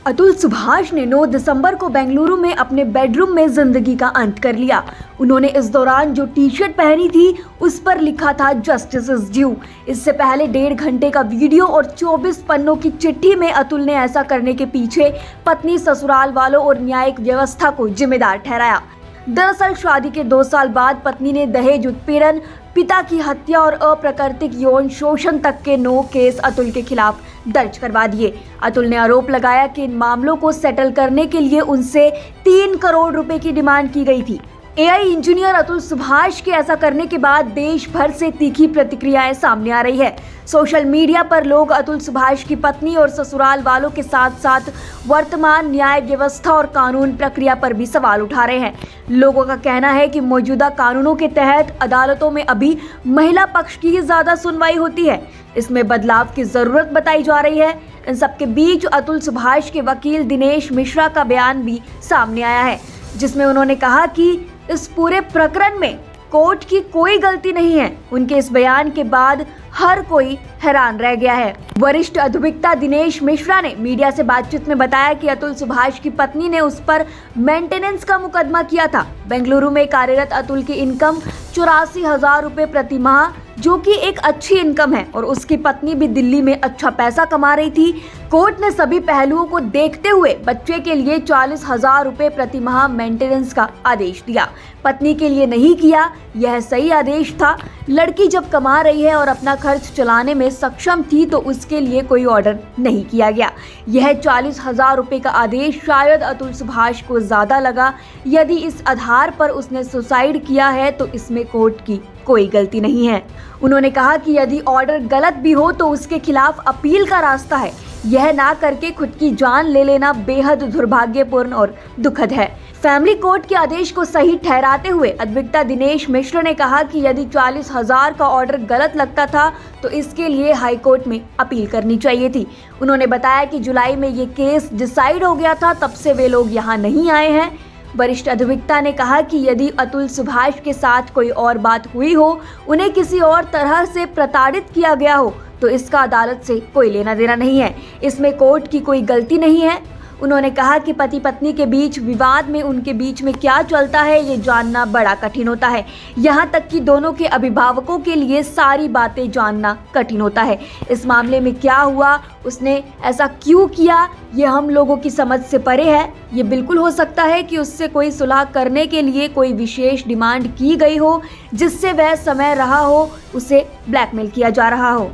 अतुल सुभाष ने 9 दिसंबर को बेंगलुरु में अपने बेडरूम में जिंदगी का अंत कर लिया। उन्होंने इस दौरान जो टी शर्ट पहनी थी उस पर लिखा था जस्टिस इज ड्यू। इससे पहले 1.5 घंटे का वीडियो और 24 पन्नों की चिट्ठी में अतुल ने ऐसा करने के पीछे पत्नी, ससुराल वालों और न्यायिक व्यवस्था को जिम्मेदार ठहराया। दरअसल शादी के 2 साल बाद पत्नी ने दहेज उत्पीड़न, पिता की हत्या और अप्राकृतिक यौन शोषण तक के 9 केस अतुल के खिलाफ दर्ज करवा दिए। अतुल ने आरोप लगाया कि इन मामलों को सेटल करने के लिए उनसे 3 करोड़ रुपए की डिमांड की गई थी। एआई इंजीनियर अतुल सुभाष के ऐसा करने के बाद देश भर से तीखी प्रतिक्रियाएं सामने आ रही है। सोशल मीडिया पर लोग अतुल सुभाष की पत्नी और ससुराल वालों के साथ साथ वर्तमान न्याय व्यवस्था और कानून प्रक्रिया पर भी सवाल उठा रहे हैं। लोगों का कहना है कि मौजूदा कानूनों के तहत अदालतों में अभी महिला पक्ष की ही ज्यादा सुनवाई होती है। इसमें बदलाव की जरूरत बताई जा रही है। इन सबके बीच अतुल सुभाष के वकील दिनेश मिश्रा का बयान भी सामने आया है, जिसमें उन्होंने कहा कि इस पूरे प्रकरण में कोर्ट की कोई गलती नहीं है। उनके इस बयान के बाद हर कोई हैरान रह गया है। वरिष्ठ अधिवक्ता दिनेश मिश्रा ने मीडिया से बातचीत में बताया कि अतुल सुभाष की पत्नी ने उस पर मेंटेनेंस का मुकदमा किया था। बेंगलुरु में कार्यरत अतुल की इनकम 84,000 रुपए प्रति माह, जो कि एक अच्छी इनकम है, और उसकी पत्नी भी दिल्ली में अच्छा पैसा कमा रही थी। कोर्ट ने सभी पहलुओं को देखते हुए बच्चे के लिए 40,000 रुपए प्रति माह मेंटेनेंस का आदेश दिया। पत्नी के लिए नहीं किया। यह सही आदेश था। लड़की जब कमा रही है और अपना खर्च चलाने में सक्षम थी तो उसके लिए कोई ऑर्डर नहीं किया गया। यह 40,000 रुपए का आदेश शायद अतुल सुभाष को ज्यादा लगा। यदि इस आधार पर उसने सुसाइड किया है तो इसमें कोर्ट की कोई गलती नहीं है। उन्होंने कहा कि यदि ऑर्डर गलत भी हो तो उसके खिलाफ अपील का रास्ता है। यह ना करके खुद की जान ले लेना बेहद दुर्भाग्यपूर्ण और दुखद है। फैमिली कोर्ट के आदेश को सही ठहराते हुए अधिवक्ता दिनेश मिश्र ने कहा कि यदि 40,000 का ऑर्डर गलत लगता था तो इसके लिए हाई कोर्ट में अपील करनी चाहिए थी। उन्होंने बताया कि जुलाई में ये केस डिसाइड हो गया था, तब से वे लोग यहाँ नहीं आए हैं। वरिष्ठ अधिवक्ता ने कहा कि यदि अतुल सुभाष के साथ कोई और बात हुई हो, उन्हें किसी और तरह से प्रताड़ित किया गया हो, तो इसका अदालत से कोई लेना देना नहीं है। इसमें कोर्ट की कोई गलती नहीं है। उन्होंने कहा कि पति पत्नी के बीच विवाद में उनके बीच में क्या चलता है ये जानना बड़ा कठिन होता है। यहाँ तक कि दोनों के अभिभावकों के लिए सारी बातें जानना कठिन होता है। इस मामले में क्या हुआ, उसने ऐसा क्यों किया, ये हम लोगों की समझ से परे है। ये बिल्कुल हो सकता है कि उससे कोई सुलह करने के लिए कोई विशेष डिमांड की गई हो, जिससे वह समय रहा हो, उसे ब्लैकमेल किया जा रहा हो।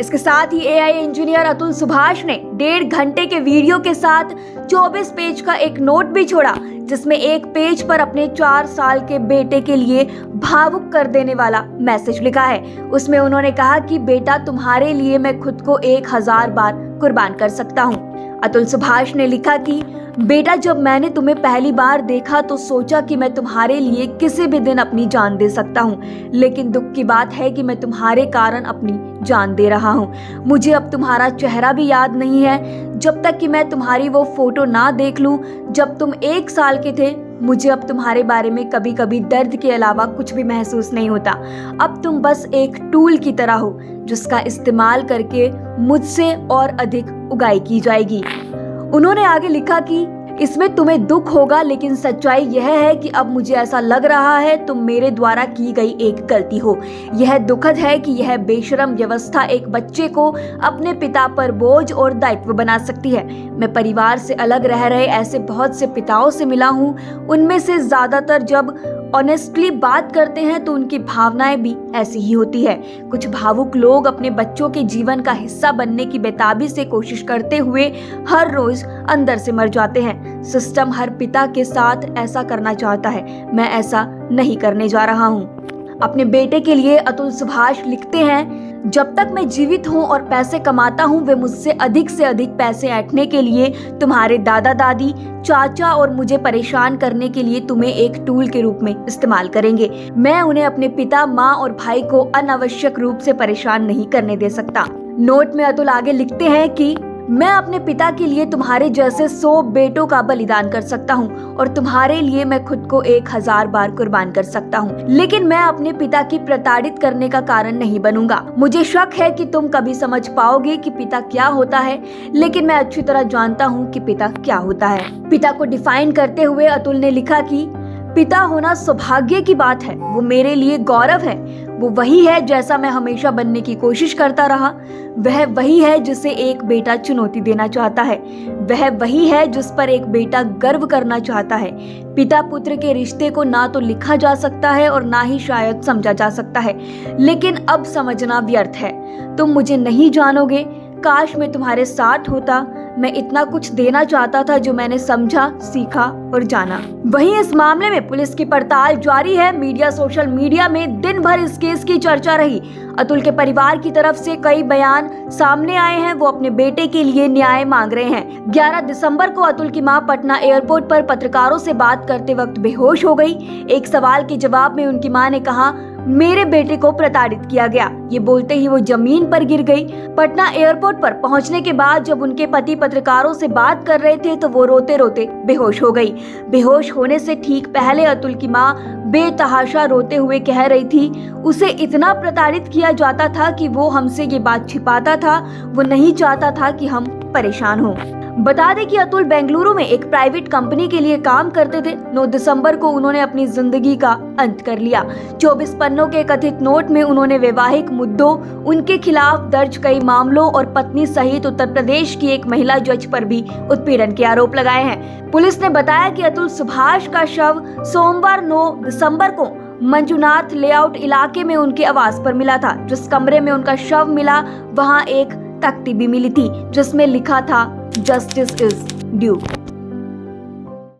इसके साथ ही एआई इंजीनियर अतुल सुभाष ने 1.5 घंटे के वीडियो के साथ 24 पेज का एक नोट भी छोड़ा, जिसमें एक पेज पर अपने 4 साल के बेटे के लिए भावुक कर देने वाला मैसेज लिखा है। उसमें उन्होंने कहा कि बेटा, तुम्हारे लिए मैं खुद को 1000 बार कुर्बान कर सकता हूँ। अतुल सुभाष ने लिखा कि बेटा, जब मैंने तुम्हें पहली बार देखा तो सोचा कि मैं तुम्हारे लिए किसी भी दिन अपनी जान दे सकता हूँ, लेकिन दुख की बात है कि मैं तुम्हारे कारण अपनी जान दे रहा हूँ। मुझे अब तुम्हारा चेहरा भी याद नहीं है। जब तक कि मैं तुम्हारी वो फोटो ना देख लूं जब तुम 1 साल के थे, मुझे अब तुम्हारे बारे में कभी कभी दर्द के अलावा कुछ भी महसूस नहीं होता। अब तुम बस एक टूल की तरह हो, जिसका इस्तेमाल करके मुझसे और अधिक उगाई की जाएगी। उन्होंने आगे लिखा कि इसमें तुम्हें दुख होगा, लेकिन सच्चाई यह है कि अब मुझे ऐसा लग रहा है तुम मेरे द्वारा की गई एक गलती हो। यह दुखद है कि यह बेशरम व्यवस्था एक बच्चे को अपने पिता पर बोझ और दायित्व बना सकती है। मैं परिवार से अलग रह रहे ऐसे बहुत से पिताओं से मिला हूँ। उनमें से ज्यादातर जब ऑनेस्टली बात करते हैं तो उनकी भावनाएं भी ऐसी ही होती है। कुछ भावुक लोग अपने बच्चों के जीवन का हिस्सा बनने की बेताबी से कोशिश करते हुए हर रोज अंदर से मर जाते हैं। सिस्टम हर पिता के साथ ऐसा करना चाहता है। मैं ऐसा नहीं करने जा रहा हूँ। अपने बेटे के लिए अतुल सुभाष लिखते हैं, जब तक मैं जीवित हूँ और पैसे कमाता हूँ, वे मुझसे अधिक पैसे ऐंठने के लिए, तुम्हारे दादा दादी, चाचा और मुझे परेशान करने के लिए तुम्हें एक टूल के रूप में इस्तेमाल करेंगे। मैं उन्हें अपने पिता, माँ और भाई को अनावश्यक रूप से परेशान नहीं करने दे सकता। नोट में अतुल आगे लिखते हैं कि मैं अपने पिता के लिए तुम्हारे जैसे 100 बेटों का बलिदान कर सकता हूँ और तुम्हारे लिए मैं खुद को 1000 बार कुर्बान कर सकता हूँ, लेकिन मैं अपने पिता की प्रताड़ित करने का कारण नहीं बनूंगा। मुझे शक है कि तुम कभी समझ पाओगे कि पिता क्या होता है, लेकिन मैं अच्छी तरह जानता हूँ कि पिता क्या होता है। पिता को डिफाइन करते हुए अतुल ने लिखा कि पिता होना सौभाग्य की बात है, वो मेरे लिए गौरव है। वो वही है जैसा मैं हमेशा बनने की कोशिश करता रहा। वह वही है जिसे एक बेटा चुनौती देना चाहता है। वह वही है जिस पर एक बेटा गर्व करना चाहता है। पिता पुत्र के रिश्ते को ना तो लिखा जा सकता है और ना ही शायद समझा जा सकता है, लेकिन अब समझना व्यर्थ है। तुम मुझे नहीं जानोगे। काश मैं तुम्हारे साथ होता। मैं इतना कुछ देना चाहता था जो मैंने समझा, सीखा और जाना। वहीं इस मामले में पुलिस की पड़ताल जारी है। सोशल मीडिया में दिन भर इस केस की चर्चा रही। अतुल के परिवार की तरफ से कई बयान सामने आए हैं। वो अपने बेटे के लिए न्याय मांग रहे हैं। 11 दिसंबर को अतुल की मां पटना एयरपोर्ट पर पत्रकारों से बात करते वक्त बेहोश हो गई। एक सवाल के जवाब में उनकी मां ने कहा, मेरे बेटे को प्रताड़ित किया गया। ये बोलते ही वो जमीन पर गिर गई। पटना एयरपोर्ट पर पहुंचने के बाद जब उनके पति पत्रकारों से बात कर रहे थे तो वो रोते रोते बेहोश हो गई। बेहोश होने से ठीक पहले अतुल की मां बेतहाशा रोते हुए कह रही थी, उसे इतना प्रताड़ित किया जाता था कि वो हमसे ये बात छिपाता था। वो नहीं चाहता था कि हम परेशान हों। बता दें कि अतुल बेंगलुरु में एक प्राइवेट कंपनी के लिए काम करते थे। 9 दिसंबर को उन्होंने अपनी जिंदगी का अंत कर लिया। 24 पन्नों के कथित नोट में उन्होंने वैवाहिक मुद्दों, उनके खिलाफ दर्ज कई मामलों और पत्नी सहित उत्तर प्रदेश की एक महिला जज पर भी उत्पीड़न के आरोप लगाए हैं। पुलिस ने बताया कि अतुल सुभाष का शव सोमवार 9 दिसंबर को मंजुनाथ लेआउट इलाके में उनके आवास पर मिला था। जिस कमरे में उनका शव मिला वहां एक तख्ती भी मिली थी जिसमें लिखा था, जस्टिस इज ड्यू।